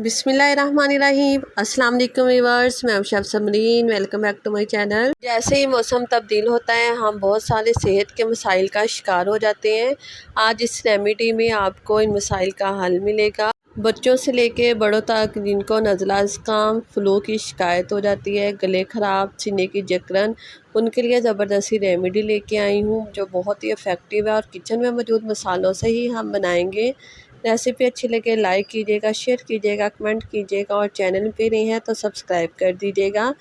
बिस्मिल्लाहिर्रहमानिर्रहीम। अस्सलाम वालेकुम व्यूअर्स, मैं हूं chef Samreen. Welcome back to my channel. जैसे ही मौसम तब्दील होता है हम बहुत सारे सेहत के मसाइल का शिकार हो जाते हैं। आज इस रेमेडी में आपको इन मसाइल का हल मिलेगा। बच्चों से लेके बड़ों तक जिनको नज़ला ज़ुकाम फ्लू की शिकायत हो जाती है, गले ख़राब, सीने की जकड़न, उनके लिए ज़बरदस्ती रेमेडी लेके आई हूँ जो बहुत ही इफ़ेक्टिव है और किचन में मौजूद मसालों से ही हम बनाएंगे। रेसिपी अच्छी लगे लाइक कीजिएगा, शेयर कीजिएगा, कमेंट कीजिएगा और चैनल पे नहीं है तो सब्सक्राइब कर दीजिएगा।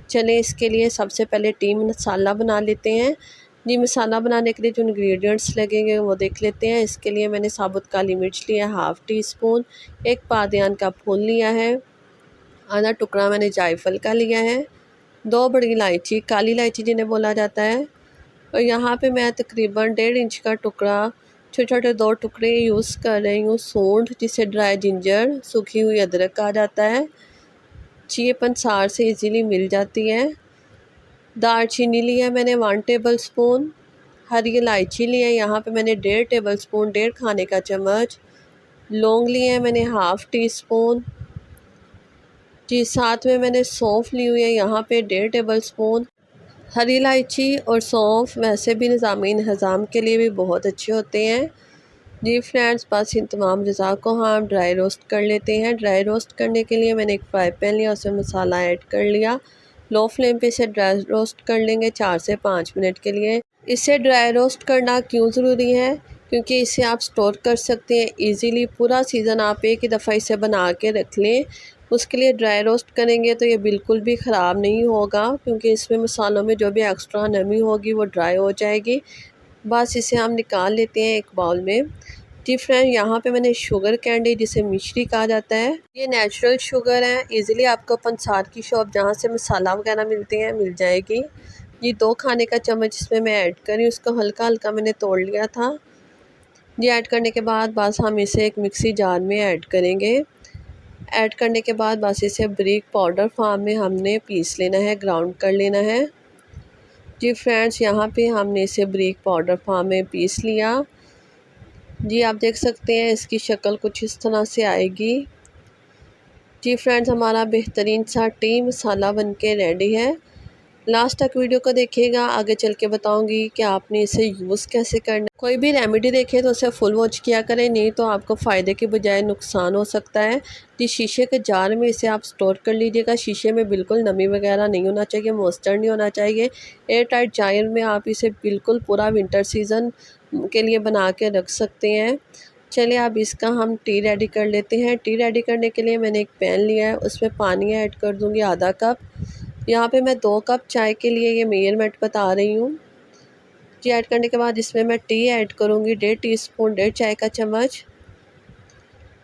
चलें इसके लिए सबसे पहले टी मसाला बना लेते हैं। जी, मसाला बनाने के लिए जो इंग्रेडिएंट्स लगेंगे वो देख लेते हैं। इसके लिए मैंने साबुत काली मिर्च लिया हाफ़ टी स्पून, एक बादियान का फूल लिया है, आधा टुकड़ा मैंने जायफल का लिया है, 2 बड़ी इलायची, काली इलायची जिन्हें बोला जाता है, और यहाँ पे मैं तकरीबन 1.5 इंच का टुकड़ा छोटे छोटे 2 टुकड़े यूज़ कर रही हूँ सूंठ, जिसे ड्राई जिंजर सूखी हुई अदरक कहा जाता है। ये पंसार से इजीली मिल जाती है। दालचीनी लिया मैंने 1 टेबल स्पून, हरी इलायची ली है यहाँ पे मैंने 1.5 टेबल स्पून, 1.5 खाने का चम्मच, लौंग लिए हैं मैंने हाफ़ टी स्पून। जी, साथ में मैंने सौंफ ली हुई है यहाँ पे 1.5 टेबल स्पून। हरी इलायची और सौंफ वैसे भी निज़ामी हज़ाम के लिए भी बहुत अच्छे होते हैं। जी फ्रेंड्स, बस इन तमाम अज़ा को हम ड्राई रोस्ट कर लेते हैं। ड्राई रोस्ट करने के लिए मैंने एक फ्राई पैन लिया, उसमें मसाला ऐड कर लिया। लो फ्लेम पे इसे ड्राई रोस्ट कर लेंगे 4 से 5 मिनट के लिए। इसे ड्राई रोस्ट करना क्यों ज़रूरी है? क्योंकि इसे आप स्टोर कर सकते हैं ईज़िली, पूरा सीज़न आप एक ही दफ़ा इसे बना के रख लें। उसके लिए ड्राई रोस्ट करेंगे तो ये बिल्कुल भी ख़राब नहीं होगा, क्योंकि इसमें मसालों में जो भी एक्स्ट्रा नमी होगी वो ड्राई हो जाएगी। बस इसे हम निकाल लेते हैं एक बाउल में। जी फ्रेंड, यहाँ पे मैंने शुगर कैंडी जिसे मिश्री कहा जाता है, ये नेचुरल शुगर है, इजीली आपको पंसार की शॉप जहाँ से मसाला वगैरह मिलते हैं मिल जाएगी। ये 2 खाने का चम्मच इसमें मैं ऐड करी, उसको हल्का हल्का मैंने तोड़ लिया था। ये ऐड करने के बाद बस हम इसे एक मिक्सी जार में ऐड करेंगे। ऐड करने के बाद बस इसे बारीक पाउडर फॉर्म में हमने पीस लेना है, ग्राउंड कर लेना है। जी फ्रेंड्स, यहाँ पे हमने इसे बारीक पाउडर फॉर्म में पीस लिया। जी, आप देख सकते हैं इसकी शक्ल कुछ इस तरह से आएगी। जी फ्रेंड्स, हमारा बेहतरीन सा टी मसाला बनके रेडी है। लास्ट तक वीडियो को देखिएगा, आगे चल के बताऊंगी कि आपने इसे यूज़ कैसे करना। कोई भी रेमेडी देखें तो उसे फुल वॉच किया करें, नहीं तो आपको फ़ायदे के बजाय नुकसान हो सकता है। जी, शीशे के जार में इसे आप स्टोर कर लीजिएगा। शीशे में बिल्कुल नमी वगैरह नहीं होना चाहिए, मॉइस्चर नहीं होना चाहिए। एयर टाइट जार में आप इसे बिल्कुल पूरा विंटर सीज़न के लिए बना के रख सकते हैं। चलिए अब इसका हम टी रेडी कर लेते हैं। टी रेडी करने के लिए मैंने एक पैन लिया है, उसमें पानी ऐड कर दूँगी आधा कप। यहाँ पे मैं 2 कप चाय के लिए ये मेजरमेंट बता रही हूँ। जी, ऐड करने के बाद इसमें मैं टी ऐड करूँगी 1.5 टीस्पून, 1.5 चाय का चम्मच।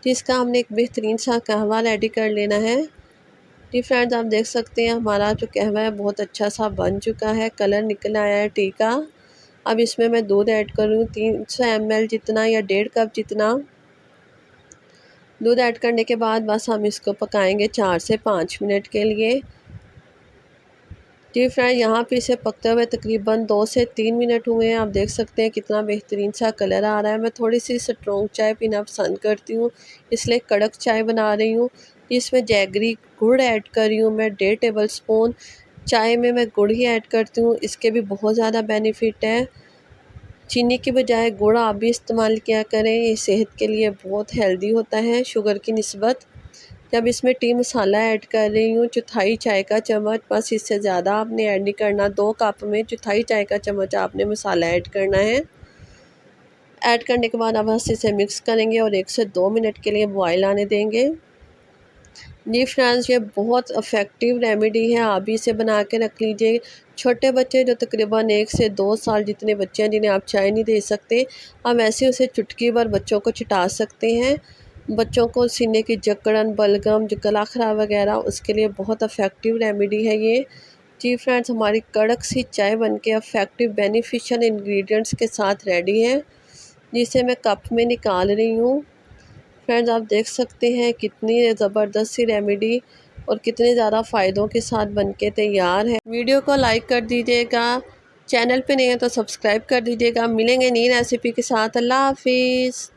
जिसका हमने एक बेहतरीन सा कहवा रेडी कर लेना है। जी फ्रेंड्स, आप देख सकते हैं हमारा जो कहवा है बहुत अच्छा सा बन चुका है, कलर निकल आया है टी का। अब इसमें मैं दूध ऐड करूँगी 300 ml जितना या 1.5 कप जितना। दूध ऐड करने के बाद बस हम इसको पकाएंगे 4 से 5 मिनट के लिए। जी फ्रेंड, यहाँ पे इसे पकते हुए तकरीबन 2 से 3 मिनट हुए हैं। आप देख सकते हैं कितना बेहतरीन सा कलर आ रहा है। मैं थोड़ी सी स्ट्रॉन्ग चाय पीना पसंद करती हूँ, इसलिए कड़क चाय बना रही हूँ। इसमें जैगरी गुड़ ऐड कर रही हूँ मैं 1.5 टेबल स्पून। चाय में मैं गुड़ ही ऐड करती हूँ, इसके भी बहुत ज़्यादा बेनिफिट है। चीनी की बजाय गुड़ आप भी इस्तेमाल किया करें, ये सेहत के लिए बहुत हेल्दी होता है शुगर की निस्बत। जब इसमें टी मसाला ऐड कर रही हूँ 1/4 चाय का चम्मच, बस इससे ज़्यादा आपने ऐड नहीं करना। 2 कप में 1/4 चाय का चम्मच आपने मसाला ऐड करना है। ऐड करने के बाद अब बस इसे मिक्स करेंगे और 1 से 2 मिनट के लिए बॉयल आने देंगे। जी फ्रेंड्स, ये बहुत इफ़ेक्टिव रेमेडी है, आप भी इसे बना के रख लीजिए। छोटे बच्चे जो तकरीबन 1 से 2 साल जितने बच्चे हैं जिन्हें आप चाय नहीं दे सकते, हम ऐसे उसे चुटकी भर बच्चों को चिटा सकते हैं। बच्चों को सीने की जकड़न, बलगम, जो गला ख़राब वगैरह, उसके लिए बहुत इफ़ेक्टिव रेमेडी है ये। जी फ्रेंड्स, हमारी कड़क सी चाय बनके इफ़ेक्टिव बेनिफिशियल इंग्रेडिएंट्स के साथ रेडी है, जिसे मैं कप में निकाल रही हूँ। फ्रेंड्स, आप देख सकते हैं कितनी ज़बरदस्त सी रेमेडी और कितने ज़्यादा फ़ायदों के साथ बनके तैयार है। वीडियो को लाइक कर दीजिएगा, चैनल पे नहीं है तो सब्सक्राइब कर दीजिएगा। मिलेंगे नई रेसिपी के साथ। अल्लाह हाफिज़।